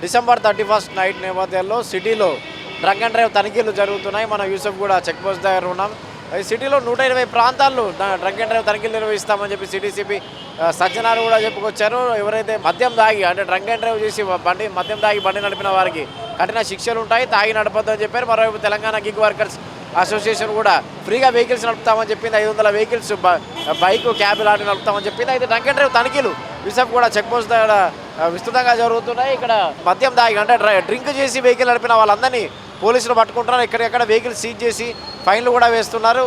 December 31 night నేపథ్యంలో సిటీలో drunk and drive తనిఖీలు జరుగుతున్నాయి. మనం యూసఫ్ కూడా చెక్ పోస్ట్ దగ్గర ఉన్నాం. ఈ సిటీలో 120 ప్రాంతాల్లో డ్రంక్ అండ్ డ్రైవ్ తనిఖీలు నిర్వహిస్తామని చెప్పి సిటీ సిపి సజ్జనారు కూడా చెప్పుకొచ్చారు. ఎవరైతే మద్యం దాగి అంటే డ్రంక్ అండ్ డ్రైవ్ చేసి మద్యం దాగి బండి నడిపిన వారికి కఠిన శిక్షలు ఉంటాయి, తాగి నడపొద్దని చెప్పారు. మరోవైపు తెలంగాణ గిగ్ వర్కర్స్ అసోసియేషన్ కూడా ఫ్రీగా వెహికల్స్ నడుపుతామని చెప్పింది. 500 వెహికల్స్ బైక్ క్యాబ్ లాంటి నడుపుతామని చెప్పింది. అయితే డ్రంక్ అండ్ డ్రైవ్ తనిఖీలు యూసఫ్ కూడా చెక్ పోస్ట్ దగ్గర విస్తృతంగా జరుగుతున్నాయి. ఇక్కడ మద్యం దాగి అంటే డ్రింక్ చేసి వెహికల్ నడిపిన వాళ్ళందరినీ పోలీసులు పట్టుకుంటున్నారు. ఎక్కడెక్కడ వెహికల్ సీజ్ చేసి ఫైన్లు కూడా వేస్తున్నారు.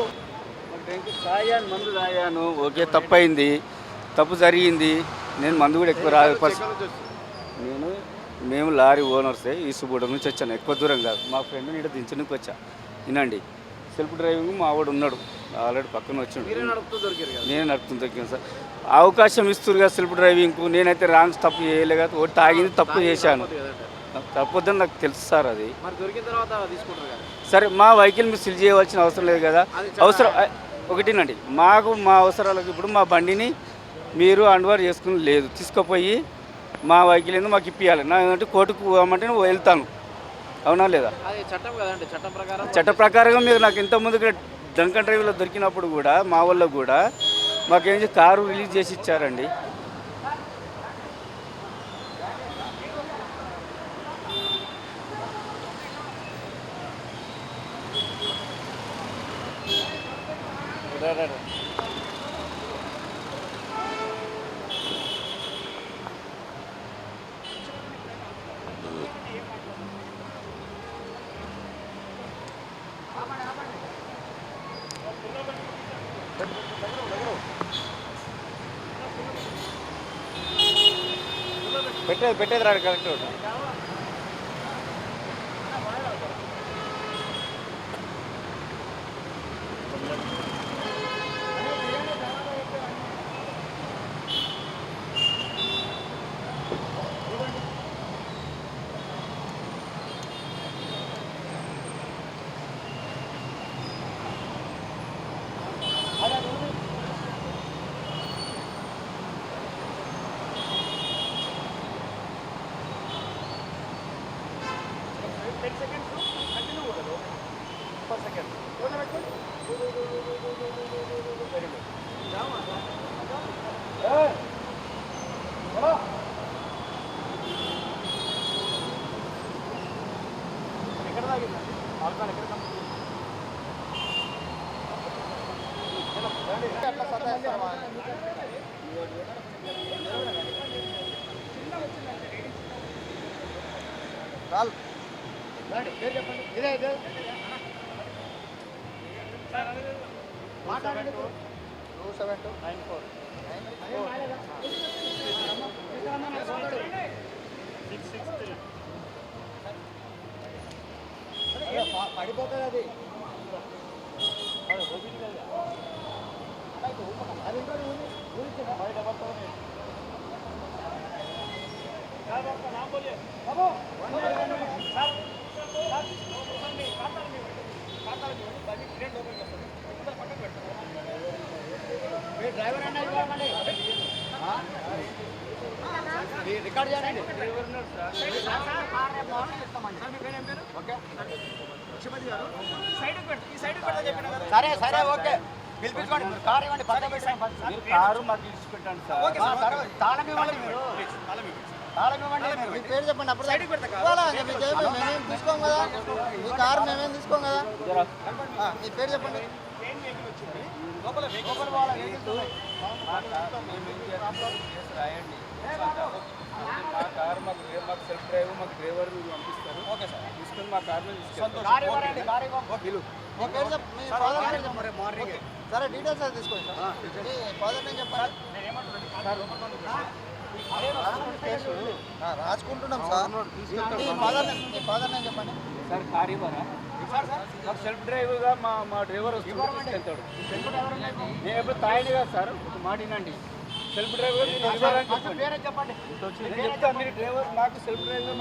మందు తాగాను, ఓకే, తప్పు అయింది, తప్పు జరిగింది. నేను మందు కూడా ఎక్కువ మేము లారీ ఓనర్సే ఈసుగూడ నుంచి వచ్చాను, ఎక్కువ దూరం కాదు. మా ఫ్రెండ్ నీడ దించడానికి వచ్చా. వినండి, సెల్ఫ్ డ్రైవింగ్ మా వాడు ఉన్నాడు, ఆల్రెడీ పక్కన వచ్చాడు. నేను నడుపుతుంది దొరికాను సార్. అవకాశం ఇస్తున్నారు కదా సెల్ఫ్ డ్రైవింగ్కు. నేనైతే రాంగ్ తప్పు చేయలే కదా, ఒకటి తాగింది తప్పు చేశాను. తప్పొద్దని నాకు తెలుసు సార్. అది సరే, మా వెహికల్ మీరు సిల్ చేయవలసిన అవసరం లేదు కదా. అవసరం ఒకటినండి, మాకు మా అవసరాలకు ఇప్పుడు మా బండిని మీరు అండర్ చేసుకుని లేదు, తీసుకుపోయి మా వెహికల్ ఏందో మాకు ఇప్పించాలి. నా ఏంటంటే కోర్టుకు పోమంటే నేను వెళ్తాను, అవునా లేదా? చట్ట ప్రకారంగా మీరు నాకు ఇంతకుముందు డ్రంక్ అండ్ డ్రైవ్లో దొరికినప్పుడు కూడా మా వాళ్ళకు కూడా మాకేం కారు రిలీజ్ చేసి ఇచ్చారండి. పెట్టేది రాడు కరెక్ట్. మాట్లాడండి. 27294 పడిపోతుంది అది. డ్రైవర్ అన్న రికార్డ్ చేయండి. సరే సరే, ఓకే, పిలిపించుకోండి. మీరు కారు ఇవ్వండి, మీరు కారు మాకు ఇచ్చి పెట్టండి సార్. తాళం ఇవ్వండి, మీరు తాళం ఇవ్వండి. మీ పేరు చెప్పండి, అప్పుడు మేమేం తీసుకోం కదా, మీ కారు మేమేం తీసుకోం కదా. మీ పేరు చెప్పండి. రాయండి. మా కారు మాకు సెల్ఫ్ డ్రైవ్, మాకు డ్రైవర్ మీరు పంపిస్తారు. ఓకే సార్, తీసుకొని మా కార్లో తీసుకెళ్తారు. సరే, డీటెయిల్స్ అది తీసుకోండి సార్. మీ ఫాదర్ నేను చెప్పండి. రాసుకుంటున్నాం సార్. మీ ఫాదర్ నేను చెప్పండి సార్. కారు ఇవ్వరా మాకు సెల్ఫ్ డ్రైవ్గా మా డ్రైవర్ తీసుకెళ్తాడు. నేను ఎప్పుడు తాయని కదా సార్, ఒక మాట వినండి. సెల్ఫ్ డ్రైవర్ చెప్పండి, చెప్తాను. మీరు డ్రైవర్ మాకు సెల్ఫ్ డ్రైవర్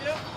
Yo,